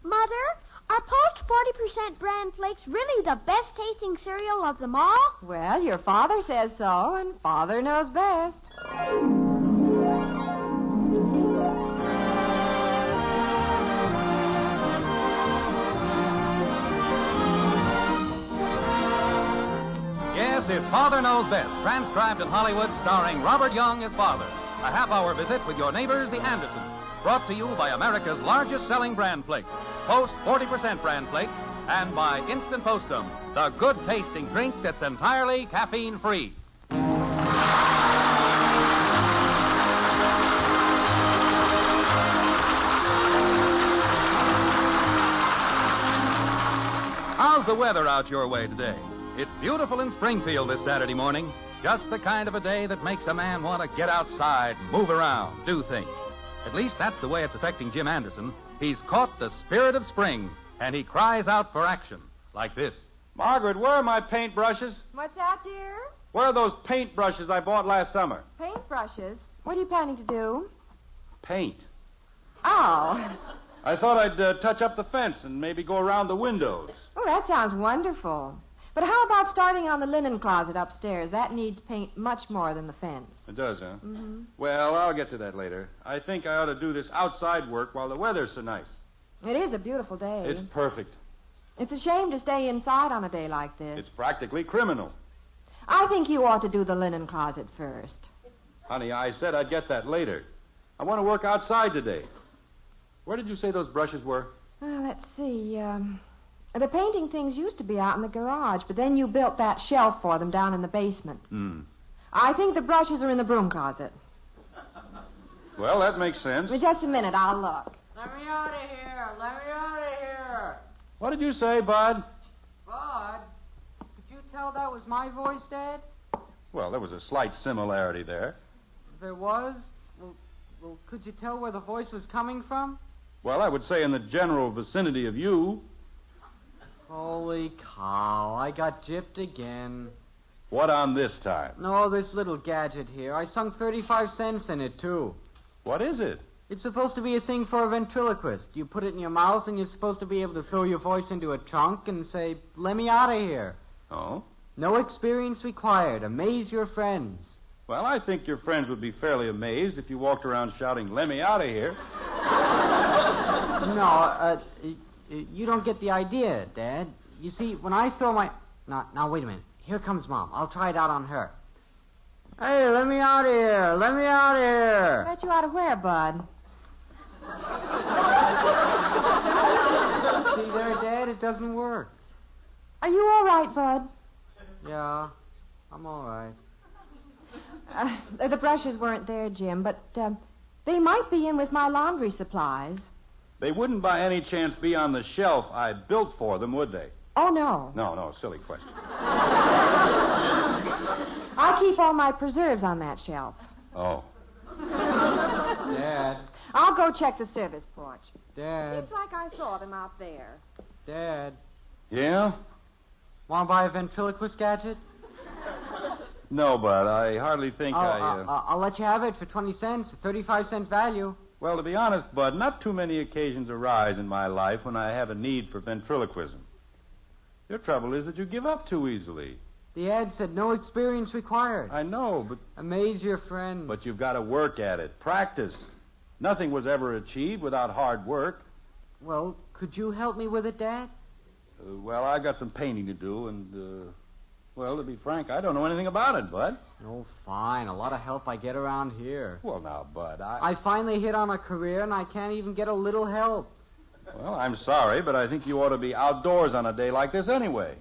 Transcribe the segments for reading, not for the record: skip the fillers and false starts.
Mother, are Post 40% bran flakes really the best tasting cereal of them all? Well, your father says so, and Father knows best. Yes, it's Father Knows Best, transcribed in Hollywood, starring Robert Young as Father. A half-hour visit with your neighbors, the Andersons. Brought to you by America's largest-selling bran flakes, Post 40% bran flakes, and by Instant Postum, the good-tasting drink that's entirely caffeine-free. How's the weather out your way today? It's beautiful in Springfield this Saturday morning. Just the kind of a day that makes a man want to get outside, move around, do things. At least that's the way it's affecting Jim Anderson. He's caught the spirit of spring, and he cries out for action, like this. Margaret, where are my paintbrushes? What's that, dear? Where are those paintbrushes I bought last summer? Paintbrushes? What are you planning to do? Paint. Oh. I thought I'd touch up the fence and maybe go around the windows. Oh, that sounds wonderful. But how about starting on the linen closet upstairs? That needs paint much more than the fence. It does, huh? Mm-hmm. Well, I'll get to that later. I think I ought to do this outside work while the weather's so nice. It is a beautiful day. It's perfect. It's a shame to stay inside on a day like this. It's practically criminal. I think you ought to do the linen closet first. Honey, I said I'd get that later. I want to work outside today. Where did you say those brushes were? Well, let's see. The painting things used to be out in the garage, but then you built that shelf for them down in the basement. I think the brushes are in the broom closet. Well, that makes sense. Well, just a minute, I'll look. Let me out of here. Let me out of here. What did you say, Bud? Bud, could you tell that was my voice, Dad? Well, there was a slight similarity there. There was? Well, could you tell where the voice was coming from? Well, I would say in the general vicinity of you. Holy cow, I got gypped again. What on this time? No, this little gadget here. I sunk 35 cents in it, too. What is it? It's supposed to be a thing for a ventriloquist. You put it in your mouth, and you're supposed to be able to throw your voice into a trunk and say, let me out of here. Oh? No experience required. Amaze your friends. Well, I think your friends would be fairly amazed if you walked around shouting, let me out of here. No, you don't get the idea, Dad. You see, when I throw my... Now, wait a minute. Here comes Mom. I'll try it out on her. Hey, let me out of here. Let me out of here. Let you out of where, Bud? See there, Dad? It doesn't work. Are you all right, Bud? Yeah, I'm all right. The brushes weren't there, Jim, but they might be in with my laundry supplies. They wouldn't by any chance be on the shelf I built for them, would they? Oh, no. No, silly question. I keep all my preserves on that shelf. Oh. Dad. I'll go check the service porch. Dad. Seems like I saw them out there. Dad. Yeah? Want to buy a ventriloquist gadget? No, Bud, I hardly think I'll let you have it for 20 cents, 35-cent value. Well, to be honest, Bud, not too many occasions arise in my life when I have a need for ventriloquism. Your trouble is that you give up too easily. The ad said no experience required. I know, but... Amaze your friends. But you've got to work at it. Practice. Nothing was ever achieved without hard work. Well, could you help me with it, Dad? Well, I've got some painting to do, and, well, to be frank, I don't know anything about it, Bud. Oh, fine. A lot of help I get around here. Well, now, Bud, I finally hit on a career, and I can't even get a little help. Well, I'm sorry, but I think you ought to be outdoors on a day like this anyway.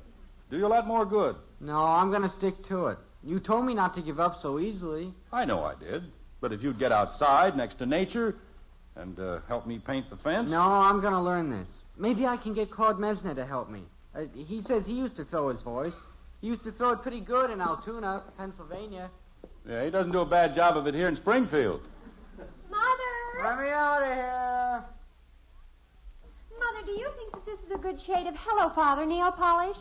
Do you a lot more good. No, I'm going to stick to it. You told me not to give up so easily. I know I did. But if you'd get outside next to nature and help me paint the fence... No, I'm going to learn this. Maybe I can get Claude Mesner to help me. He says he used to throw his voice. He used to throw it pretty good in Altoona, Pennsylvania. Yeah, he doesn't do a bad job of it here in Springfield. Mother! Let me out of here. Mother, do you think that this is a good shade of Hello, Father nail polish?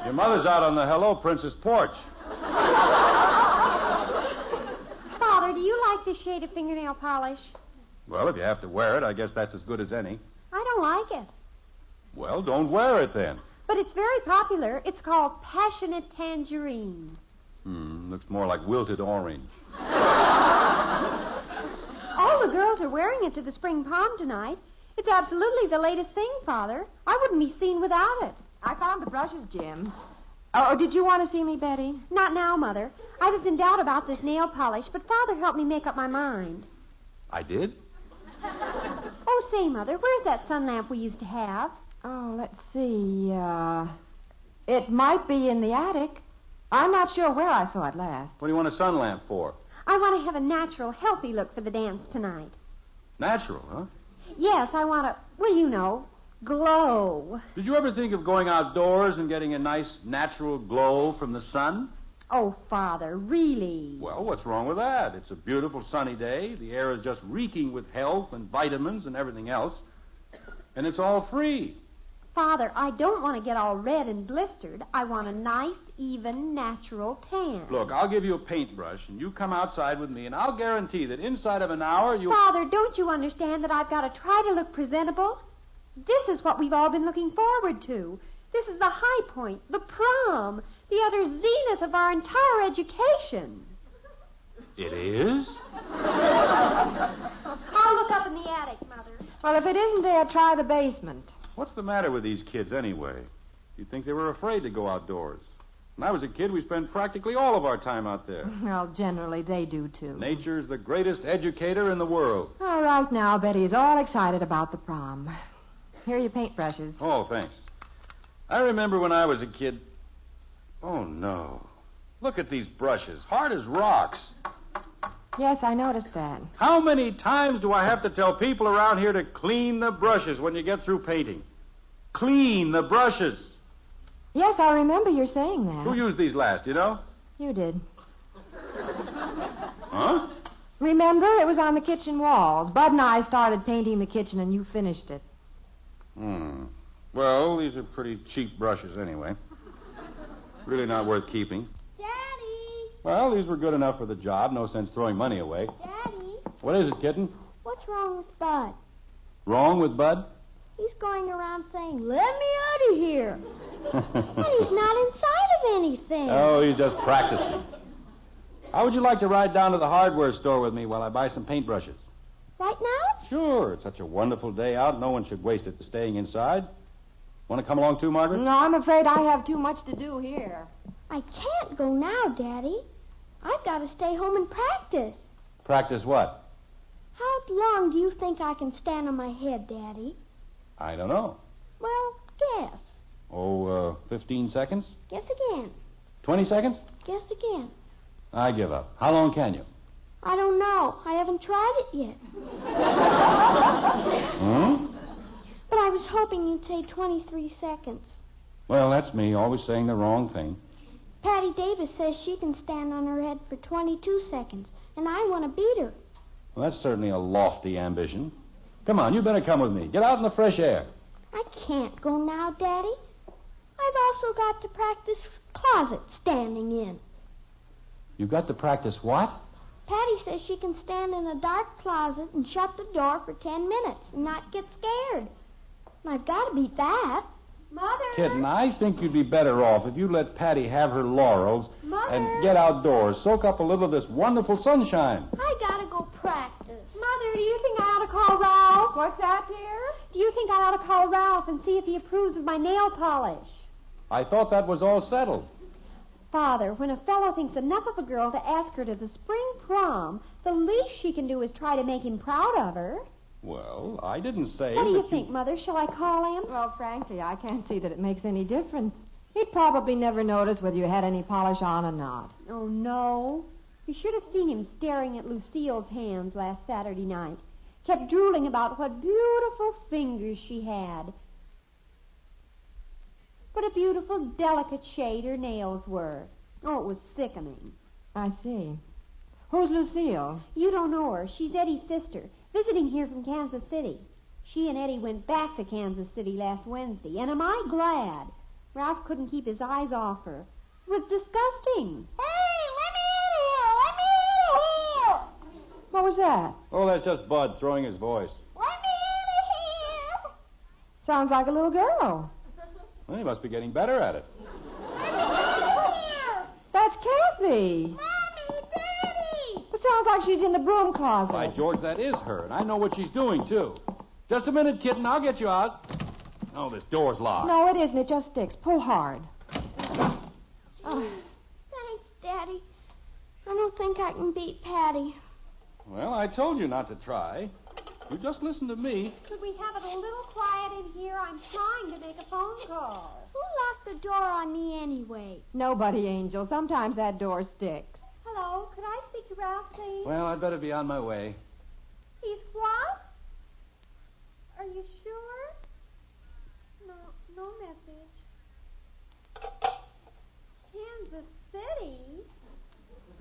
Your mother's out on the Hello Princess porch. Father, do you like this shade of fingernail polish? Well, if you have to wear it, I guess that's as good as any. I don't like it. Well, don't wear it then. But it's very popular. It's called Passionate Tangerine. Looks more like wilted orange. All the girls are wearing it to the spring prom tonight. It's absolutely the latest thing, Father. I wouldn't be seen without it. I found the brushes, Jim. Oh, did you want to see me, Betty? Not now, Mother. I was in doubt about this nail polish, but Father helped me make up my mind. I did? Oh, say, Mother, where's that sun lamp we used to have? Oh, let's see. It might be in the attic. I'm not sure where I saw it last. What do you want a sun lamp for? I want to have a natural, healthy look for the dance tonight. Natural, huh? Yes, I want to, well, you know, glow. Did you ever think of going outdoors and getting a nice natural glow from the sun? Oh, Father, really? Well, what's wrong with that? It's a beautiful sunny day. The air is just reeking with health and vitamins and everything else. And it's all free. Father, I don't want to get all red and blistered. I want a nice, even, natural tan. Look, I'll give you a paintbrush, and you come outside with me, and I'll guarantee that inside of an hour you'll... Father, don't you understand that I've got to try to look presentable? This is what we've all been looking forward to. This is the high point, the prom, the utter zenith of our entire education. It is? I'll look up in the attic, Mother. Well, if it isn't there, try the basement. What's the matter with these kids anyway? You'd think they were afraid to go outdoors. When I was a kid, we spent practically all of our time out there. Well, generally, they do, too. Nature's the greatest educator in the world. All right, now, Betty's all excited about the prom. Here are your paintbrushes. Oh, thanks. I remember when I was a kid... Oh, no. Look at these brushes. Hard as rocks. Yes, I noticed that. How many times do I have to tell people around here to clean the brushes when you get through painting? Clean the brushes. Yes, I remember you saying that. Who used these last, you know? You did. Huh? Remember, it was on the kitchen walls. Bud and I started painting the kitchen, and you finished it. Well, these are pretty cheap brushes anyway. Really not worth keeping. Daddy! Well, these were good enough for the job. No sense throwing money away. Daddy! What is it, kitten? What's wrong with Bud? Wrong with Bud? He's going around saying, let me out of here. And he's not inside of anything. Oh, he's just practicing. How would you like to ride down to the hardware store with me while I buy some paintbrushes? Right now? Sure. It's such a wonderful day out. No one should waste it staying inside. Want to come along too, Margaret? No, I'm afraid I have too much to do here. I can't go now, Daddy. I've got to stay home and practice. Practice what? How long do you think I can stand on my head, Daddy? I don't know. Well, guess. 15 seconds? Guess again. 20 seconds? Guess again. I give up. How long can you? I don't know. I haven't tried it yet. But I was hoping you'd say 23 seconds. Well, that's me, always saying the wrong thing. Patty Davis says she can stand on her head for 22 seconds, and I want to beat her. Well, that's certainly a lofty ambition. Come on, you better come with me. Get out in the fresh air. I can't go now, Daddy. I've also got to practice closet standing in. You've got to practice what? Patty says she can stand in a dark closet and shut the door for 10 minutes and not get scared. And I've got to beat that. Mother! Kitten, I think you'd be better off if you let Patty have her laurels Mother! and get outdoors. Soak up a little of this wonderful sunshine. I got to go practice. Mother, do you think I ought to call Ralph? What's that, dear? Do you think I ought to call Ralph and see if he approves of my nail polish? I thought that was all settled. Father, when a fellow thinks enough of a girl to ask her to the spring prom, the least she can do is try to make him proud of her. Well, I didn't say What do that you think, Mother? Shall I call him? Well, frankly, I can't see that it makes any difference. He'd probably never notice whether you had any polish on or not. Oh, no. You should have seen him staring at Lucille's hands last Saturday night. Kept drooling about what beautiful fingers she had. What a beautiful, delicate shade her nails were. Oh, it was sickening. I see. Who's Lucille? You don't know her. She's Eddie's sister, visiting here from Kansas City. She and Eddie went back to Kansas City last Wednesday, and am I glad? Ralph couldn't keep his eyes off her. It was disgusting. Hey, let me out of here! Let me out of here! What was was that? Oh, that's just Bud throwing his voice. Let me out of here! Sounds like a little girl. Well, he must be getting better at it. Let me out of here! That's Kathy. Mommy, Daddy! It sounds like she's in the broom closet. By George, that is her, and I know what she's doing, too. Just a minute, kitten. I'll get you out. Oh, this door's locked. No, it isn't. It just sticks. Pull hard. Oh. Thanks, Daddy. I don't think I can beat Patty. Well, I told you not to try. You just listen to me. Could we have it a little quiet in here? I'm trying to make a phone call. Who locked the door on me anyway? Nobody, Angel. Sometimes that door sticks. Hello, could I speak to Ralph, please? Well, I'd better be on my way. He's what? Are you sure? No message. Kansas City?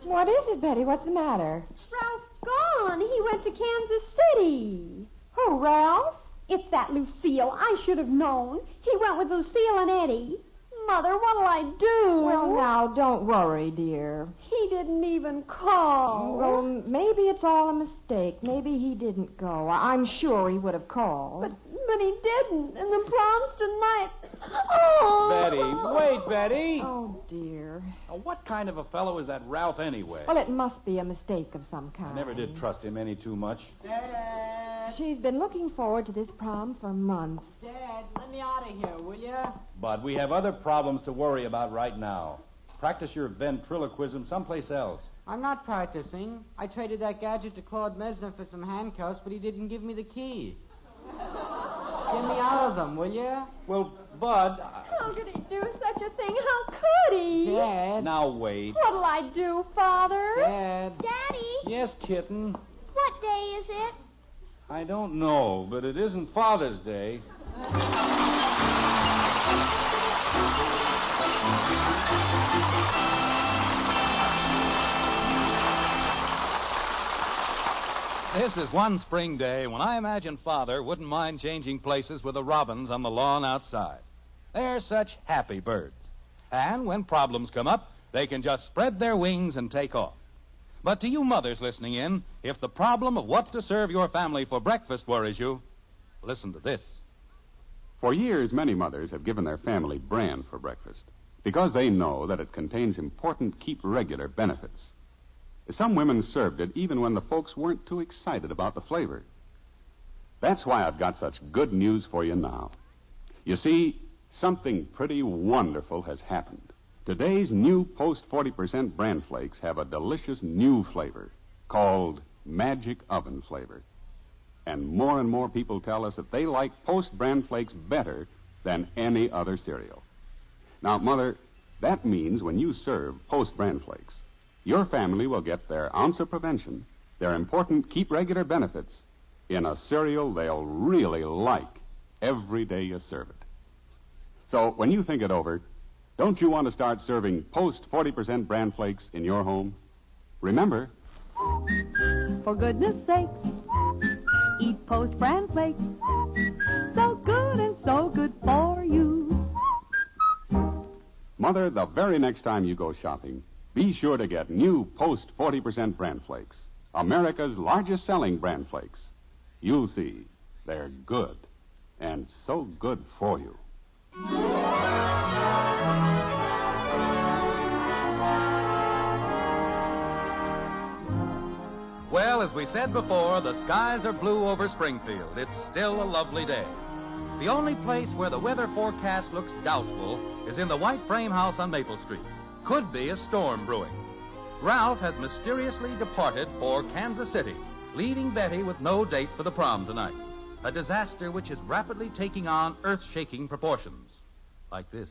What is it, Betty? What's the matter? Ralph's gone. He went to Kansas City. Who, Ralph? It's that Lucille. I should have known. He went with Lucille and Eddie. Mother, what'll I do? Well, now, don't worry, dear. He didn't even call. Well, maybe it's all a mistake. Maybe he didn't go. I'm sure he would have called. But he didn't. And the prom's tonight. Oh! Betty, wait, Betty. Oh, dear. Now, what kind of a fellow is that Ralph anyway? Well, it must be a mistake of some kind. I never did trust him any too much. Dad, She's been looking forward to this prom for months. Dad, let me out of here, will you? But we have other problems to worry about right now. Practice your ventriloquism someplace else. I'm not practicing. I traded that gadget to Claude Mesner for some handcuffs, but he didn't give me the key. Get me out of them, will you? Well, Bud... How could he do such a thing? How could he? Dad. Now, wait. What'll I do, Father? Dad. Daddy, Yes, kitten. what day is it? I don't know, but it isn't Father's Day. This is one spring day when I imagine Father wouldn't mind changing places with the robins on the lawn outside. They're such happy birds. And when problems come up, they can just spread their wings and take off. But to you mothers listening in, if the problem of what to serve your family for breakfast worries you, listen to this. For years, many mothers have given their family bran for breakfast because they know that it contains important keep regular benefits. Some women served it even when the folks weren't too excited about the flavor. That's why I've got such good news for you now. You see, something pretty wonderful has happened. Today's new Post 40% bran flakes have a delicious new flavor called Magic Oven Flavor. And more people tell us that they like Post bran flakes better than any other cereal. Now, Mother, that means when you serve Post bran flakes, your family will get their ounce of prevention, their important keep regular benefits, in a cereal they'll really like every day you serve it. So when you think it over, don't you want to start serving Post 40% bran flakes in your home? Remember, For goodness sake, eat Post bran flakes. So good and so good for you. Mother, the very next time you go shopping, be sure to get new Post 40% bran flakes, America's largest selling bran flakes. You'll see, they're good, and so good for you. Well, as we said before, the skies are blue over Springfield. It's still a lovely day. The only place where the weather forecast looks doubtful is in the white frame house on Maple Street. Could be a storm brewing. Ralph has mysteriously departed for Kansas City, leaving Betty with no date for the prom tonight. A disaster which is rapidly taking on earth-shaking proportions. Like this.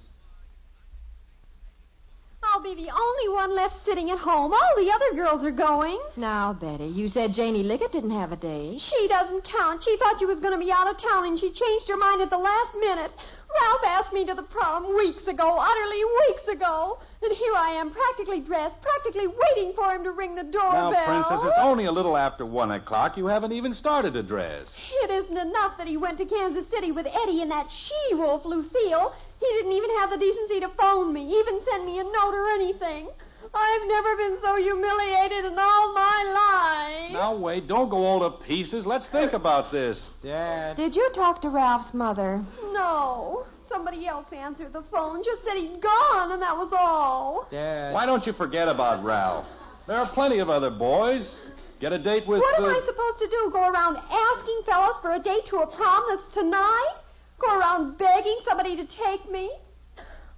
I'll be the only one left sitting at home. All the other girls are going. Now, Betty, you said Janie Liggett didn't have a date. She doesn't count. She thought she was going to be out of town, and she changed her mind at the last minute. Ralph asked me to the prom weeks ago, utterly weeks ago. And here I am, practically dressed, practically waiting for him to ring the doorbell. Now, Princess, it's only a little after 1 o'clock. You haven't even started to dress. It isn't enough that he went to Kansas City with Eddie and that she-wolf, Lucille. He didn't even have the decency to phone me, even send me a note or anything. I've never been so humiliated in all my life. Now, wait. Don't go all to pieces. Let's think about this. Dad. Did you talk to Ralph's mother? No. Somebody else answered the phone. Just said he'd gone, and that was all. Dad. Why don't you forget about Ralph? There are plenty of other boys. Get a date with... What am I supposed to do? Go around asking fellows for a date to a prom that's tonight? Go around begging somebody to take me?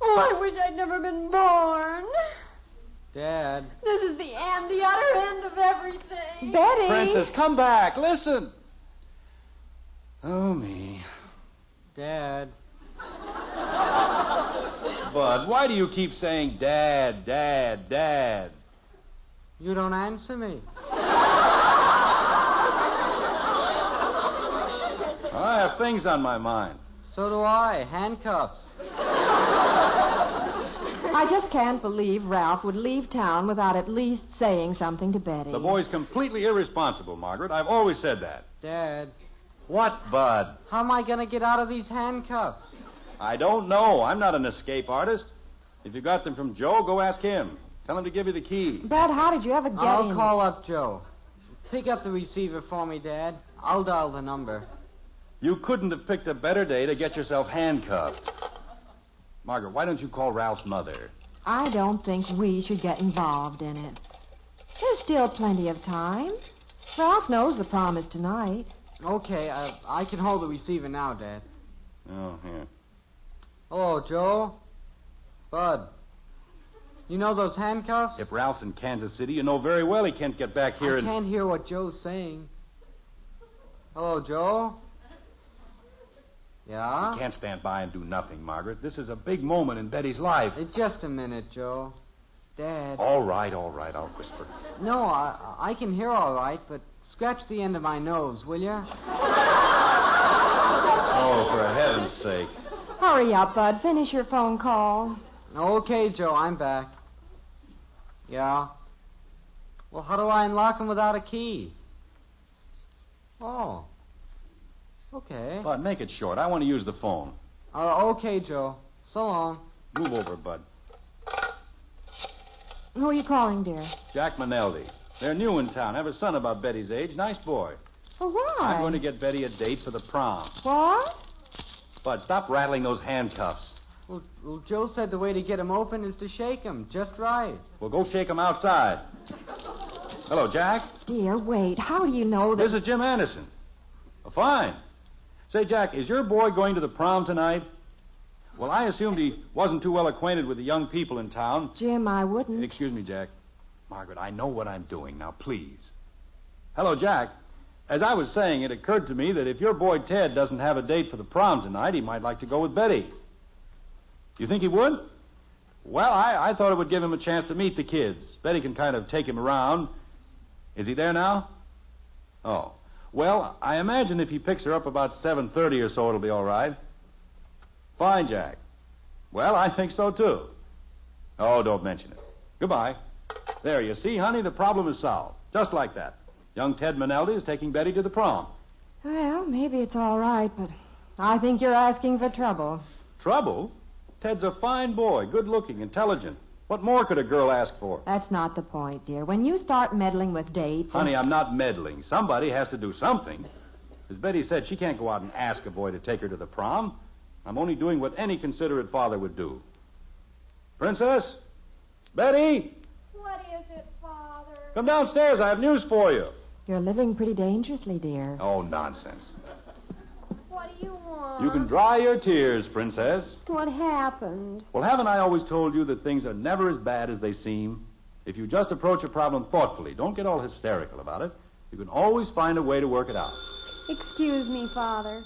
Oh, I wish I'd never been born. Dad. This is the end, the utter end of everything. Betty! Princess, come back. Listen. Oh, me. Dad. Bud, why do you keep saying Dad, Dad, Dad? You don't answer me. I have things on my mind. So do I. Handcuffs. I just can't believe Ralph would leave town without at least saying something to Betty. The boy's completely irresponsible, Margaret. I've always said that. Dad. What, Bud? How am I going to get out of these handcuffs? I don't know. I'm not an escape artist. If you got them from Joe, go ask him. Tell him to give you the key. Bud, how did you ever get I'll in? call up Joe. Pick up the receiver for me, Dad. I'll dial the number. You couldn't have picked a better day to get yourself handcuffed. Margaret, why don't you call Ralph's mother? I don't think we should get involved in it. There's still plenty of time. Ralph knows the prom is tonight. Okay, I can hold the receiver now, Dad. Oh, here. Hello, Joe. Bud. You know those handcuffs? If Ralph's in Kansas City, you know very well he can't get back here I can't hear what Joe's saying. Hello, Joe? Yeah? You can't stand by and do nothing, Margaret. This is a big moment in Betty's life. Just a minute, Joe. Dad. All right, I'll whisper. No, I can hear all right, but scratch the end of my nose, will you? Oh, for heaven's sake. Hurry up, Bud. Finish your phone call. Okay, Joe, I'm back. Yeah? Well, how do I unlock him without a key? Oh. Okay. Bud, make it short. I want to use the phone. Okay, Joe. So long. Move over, Bud. Who are you calling, dear? Jack Maneldi. They're new in town. Have a son about Betty's age. Nice boy. Oh, why? I'm going to get Betty a date for the prom. What? Bud, stop rattling those handcuffs. Well, Joe said the way to get him open is to shake him just right. Well, go shake him outside. Hello, Jack. Dear, wait. How do you know that... This is Jim Anderson. Oh, fine. Say, Jack, is your boy going to the prom tonight? Well, I assumed he wasn't too well acquainted with the young people in town. Jim, I wouldn't. Excuse me, Jack. Margaret, I know what I'm doing. Now, please. Hello, Jack. As I was saying, it occurred to me that if your boy Ted doesn't have a date for the prom tonight, he might like to go with Betty. You think he would? Well, I thought it would give him a chance to meet the kids. Betty can kind of take him around. Is he there now? Oh. Well, I imagine if he picks her up about 7:30 or so, it'll be all right. Fine, Jack. Well, I think so, too. Oh, don't mention it. Goodbye. There, you see, honey, the problem is solved. Just like that. Young Ted Maneldi is taking Betty to the prom. Well, maybe it's all right, but I think you're asking for trouble. Trouble? Ted's a fine boy, good-looking, intelligent. What more could a girl ask for? That's not the point, dear. When you start meddling with dates... Honey, I'm not meddling. Somebody has to do something. As Betty said, she can't go out and ask a boy to take her to the prom. I'm only doing what any considerate father would do. Princess? Betty? What is it, Father? Come downstairs. I have news for you. You're living pretty dangerously, dear. Oh, nonsense. What do you want? You can dry your tears, Princess. What happened? Well, haven't I always told you that things are never as bad as they seem? If you just approach a problem thoughtfully, don't get all hysterical about it, you can always find a way to work it out. Excuse me, Father.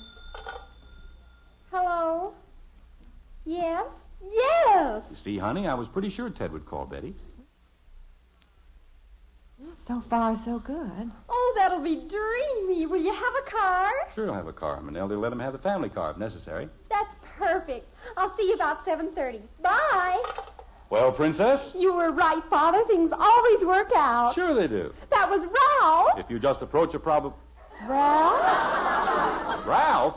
Hello? Yes? Yes! You see, honey, I was pretty sure Ted would call Betty. So far, so good. Oh, that'll be dreamy. Will you have a car? Sure, I'll have a car. Maneldi will let him have the family car if necessary. That's perfect. I'll see you about 7:30. Bye. Well, Princess? You were right, Father. Things always work out. Sure they do. That was Ralph. If you just approach a problem... Ralph? Ralph?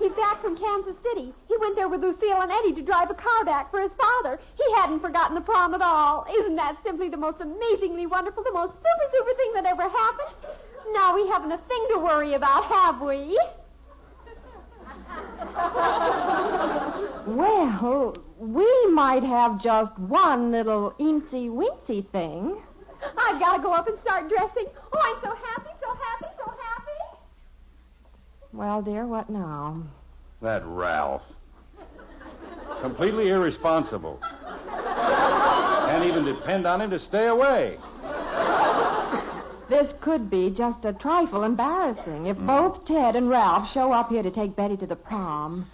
He's back from Kansas City. He went there with Lucille and Eddie to drive a car back for his father. He hadn't forgotten the prom at all. Isn't that simply the most amazingly wonderful, the most super thing that ever happened? Now we haven't a thing to worry about, have we? Well, we might have just one little eensy-weensy thing. I've got to go up and start dressing. Oh, I'm so happy, so happy, so happy. Well, dear, what now? That Ralph. Completely irresponsible. Can't even depend on him to stay away. This could be just a trifle embarrassing if both Ted and Ralph show up here to take Betty to the prom.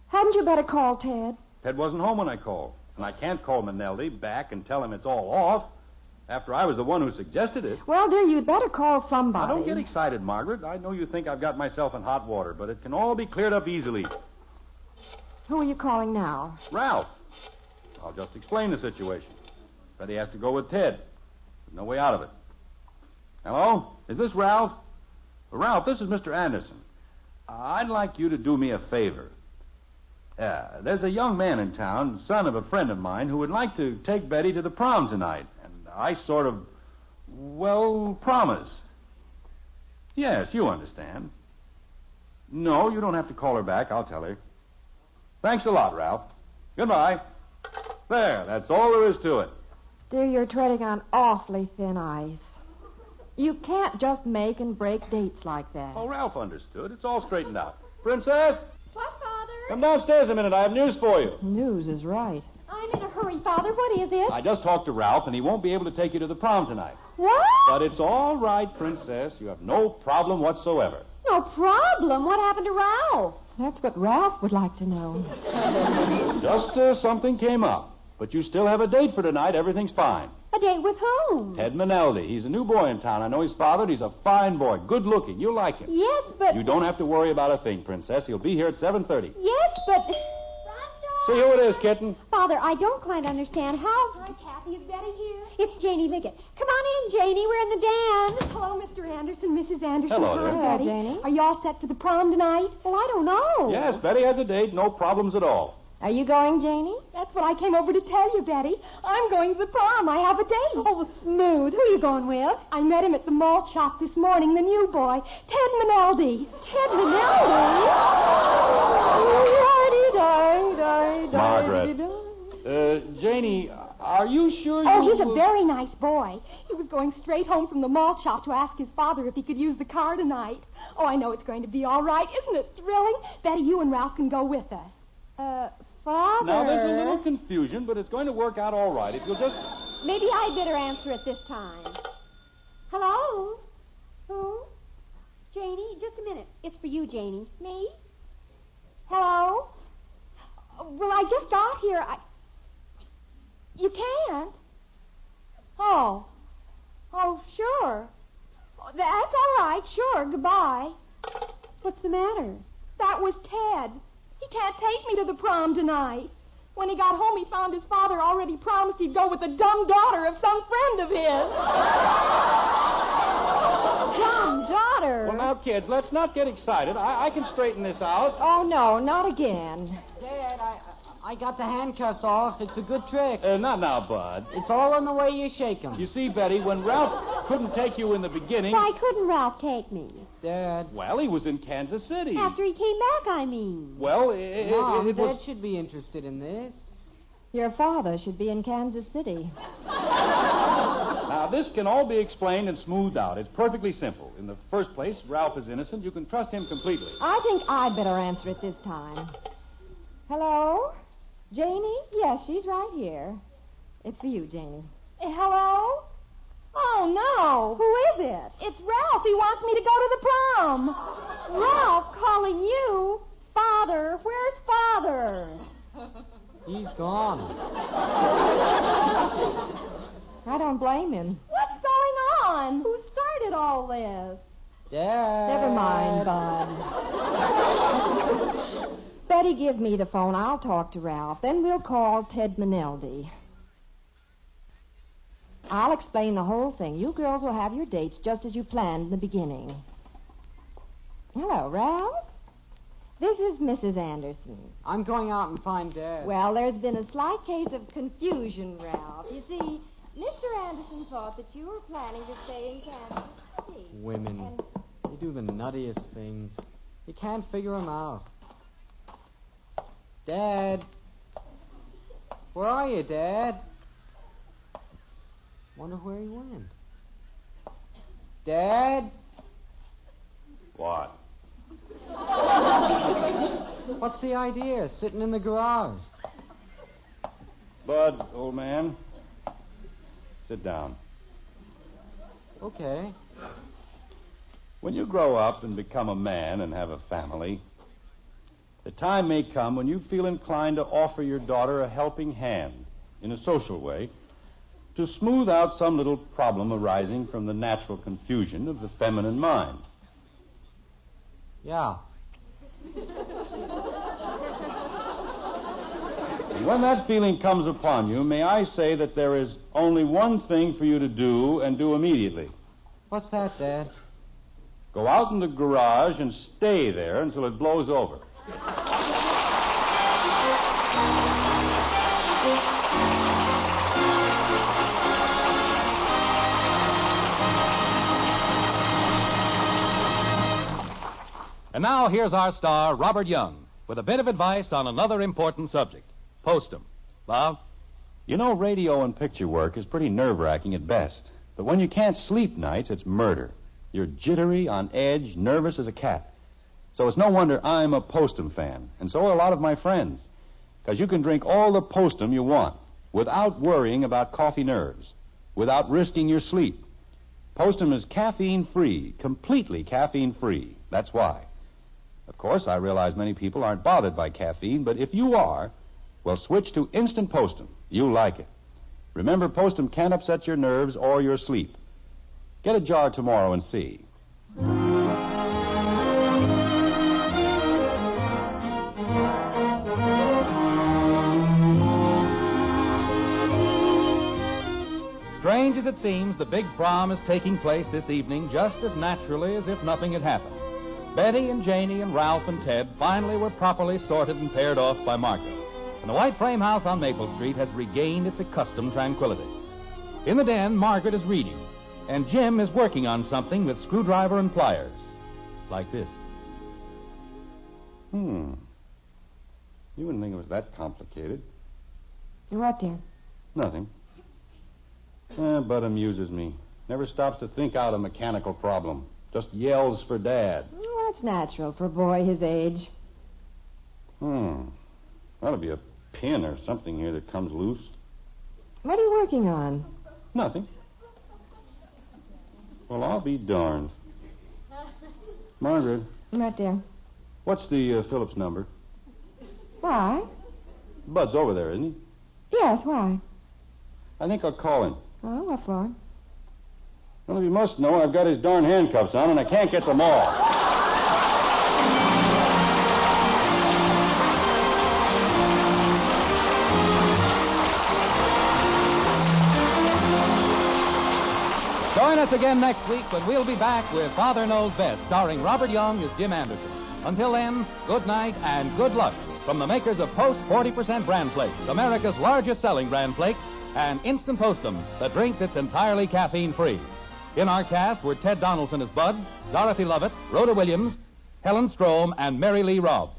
Hadn't you better call Ted? Ted wasn't home when I called. And I can't call Manelli back and tell him it's all off after I was the one who suggested it. Well, dear, you'd better call somebody. Now, don't get excited, Margaret. I know you think I've got myself in hot water, but it can all be cleared up easily. Who are you calling now? Ralph. I'll just explain the situation. Betty has to go with Ted. There's no way out of it. Hello? Is this Ralph? Ralph, this is Mr. Anderson. I'd like you to do me a favor. There's a young man in town, son of a friend of mine, who would like to take Betty to the prom tonight. And I sort of, promise. Yes, you understand. No, you don't have to call her back. I'll tell her. Thanks a lot, Ralph. Goodbye. There, that's all there is to it. Dear, you're treading on awfully thin ice. You can't just make and break dates like that. Oh, Ralph understood. It's all straightened out. Princess? What, Father? Come downstairs a minute. I have news for you. News is right. I'm in a hurry, Father. What is it? I just talked to Ralph, and he won't be able to take you to the prom tonight. What? But it's all right, Princess. You have no problem whatsoever. No problem. What happened to Ralph? That's what Ralph would like to know. Just something came up. But you still have a date for tonight. Everything's fine. A date with whom? Ted Manelli. He's a new boy in town. I know his father. He's a fine boy. Good looking. You'll like him. Yes, but... You don't have to worry about a thing, Princess. He'll be here at 7:30. Yes, but... See who it is, kitten. Father, I don't quite understand how... Hi, Kathy. Is Betty here? It's Janie Liggett. Come on in, Janie. We're in the dance. Hello, Mr. Anderson, Mrs. Anderson. Hello Hi, there. Hello, Betty. Janie. Are you all set for the prom tonight? Well, I don't know. Yes, Betty has a date. No problems at all. Are you going, Janie? That's what I came over to tell you, Betty. I'm going to the prom. I have a date. Oh, smooth. Who are you going with? I met him at the malt shop this morning, the new boy, Ted Manelli. Ted Manelli? Margaret. Janie, are you sure Oh, he's a very nice boy. He was going straight home from the malt shop to ask his father if he could use the car tonight. Oh, I know it's going to be all right. Isn't it thrilling? Betty, you and Ralph can go with us. Father. Now, there's a little confusion, but it's going to work out all right if you'll just... Maybe I'd better answer it this time. Hello? Who? Janie, just a minute. It's for you, Janie. Me? Hello? Well, I just got here. You can't? Oh. Oh, sure. That's all right. Sure. Goodbye. What's the matter? That was Ted. He can't take me to the prom tonight. When he got home, he found his father already promised he'd go with the dumb daughter of some friend of his. Dumb daughter? Well, now, kids, let's not get excited. I can straighten this out. Oh, no, not again. Dad, I got the handcuffs off. It's a good trick. Not now, Bud. It's all in the way you shake 'em. You see, Betty, when Ralph couldn't take you in the beginning... Why couldn't Ralph take me? Dad. Well, he was in Kansas City. After he came back, I mean. Well, Mom, it was... Dad should be interested in this. Your father should be in Kansas City. Now, this can all be explained and smoothed out. It's perfectly simple. In the first place, Ralph is innocent. You can trust him completely. I think I'd better answer it this time. Hello? Janie? Yes, she's right here. It's for you, Janie. Hello? Oh, no. Who is it? It's Ralph. He wants me to go to the prom. Ralph calling you? Father, where's Father? He's gone. I don't blame him. What's going on? Who started all this? Dad. Never mind, Bud. Betty, give me the phone. I'll talk to Ralph. Then we'll call Ted Manelli. I'll explain the whole thing. You girls will have your dates just as you planned in the beginning. Hello, Ralph. This is Mrs. Anderson. I'm going out and find Dad. Well, there's been a slight case of confusion, Ralph. You see, Mr. Anderson thought that you were planning to stay in Kansas City. Women, they do the nuttiest things. You can't figure them out. Dad. Where are you, Dad? Wonder where he went. Dad? What? What's the idea? Sitting in the garage. Bud, old man, sit down. Okay. When you grow up and become a man and have a family, the time may come when you feel inclined to offer your daughter a helping hand in a social way to smooth out some little problem arising from the natural confusion of the feminine mind. Yeah. And when that feeling comes upon you, may I say that there is only one thing for you to do, and do immediately. What's that, Dad? Go out in the garage and stay there until it blows over. And now here's our star, Robert Young, with a bit of advice on another important subject. Post 'em. Bob? You know, radio and picture work is pretty nerve-wracking at best. But when you can't sleep nights, it's murder. You're jittery, on edge, nervous as a cat. So it's no wonder I'm a Postum fan, and so are a lot of my friends. Because you can drink all the Postum you want without worrying about coffee nerves, without risking your sleep. Postum is caffeine-free, completely caffeine-free. That's why. Of course, I realize many people aren't bothered by caffeine, but if you are, well, switch to Instant Postum. You'll like it. Remember, Postum can't upset your nerves or your sleep. Get a jar tomorrow and see. Strange as it seems, the big prom is taking place this evening just as naturally as if nothing had happened. Betty and Janie and Ralph and Ted finally were properly sorted and paired off by Margaret. And the white frame house on Maple Street has regained its accustomed tranquility. In the den, Margaret is reading, and Jim is working on something with screwdriver and pliers. Like this. You wouldn't think it was that complicated. What, dear? Nothing. Bud amuses me. Never stops to think out a mechanical problem. Just yells for Dad. Well, that's natural for a boy his age. Ought to be a pin or something here that comes loose. What are you working on? Nothing. Well, I'll be darned. Margaret. What, dear? What's the Phillips number? Why? Bud's over there, isn't he? Yes, why? I think I'll call him. Oh, what for? Well, if you must know, I've got his darn handcuffs on, and I can't get them all. Join us again next week when we'll be back with Father Knows Best, starring Robert Young as Jim Anderson. Until then, good night and good luck from the makers of Post 40% Bran Flakes, America's largest selling Bran Flakes, and Instant Postum, the drink that's entirely caffeine-free. In our cast were Ted Donaldson as Bud, Dorothy Lovett, Rhoda Williams, Helen Strom, and Mary Lee Robb.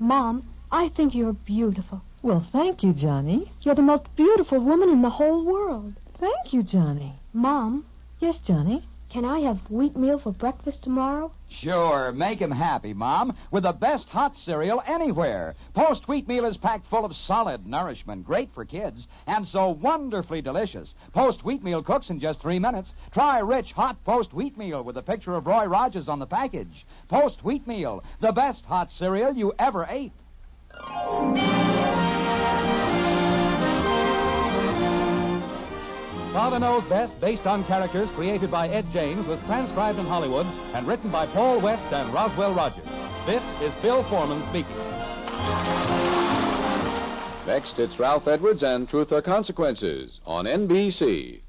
Mom, I think you're beautiful. Well, thank you, Johnny. You're the most beautiful woman in the whole world. Thank you, Johnny. Mom, Yes, Johnny? can I have wheatmeal for breakfast tomorrow? Sure, make him happy, Mom, with the best hot cereal anywhere. Post Wheatmeal is packed full of solid nourishment, great for kids, and so wonderfully delicious. Post Wheatmeal cooks in just 3 minutes. Try rich, hot Post Wheatmeal with a picture of Roy Rogers on the package. Post Wheatmeal, the best hot cereal you ever ate. Father Knows Best, based on characters created by Ed James, was transcribed in Hollywood and written by Paul West and Roswell Rogers. This is Bill Foreman speaking. Next, it's Ralph Edwards and Truth or Consequences on NBC.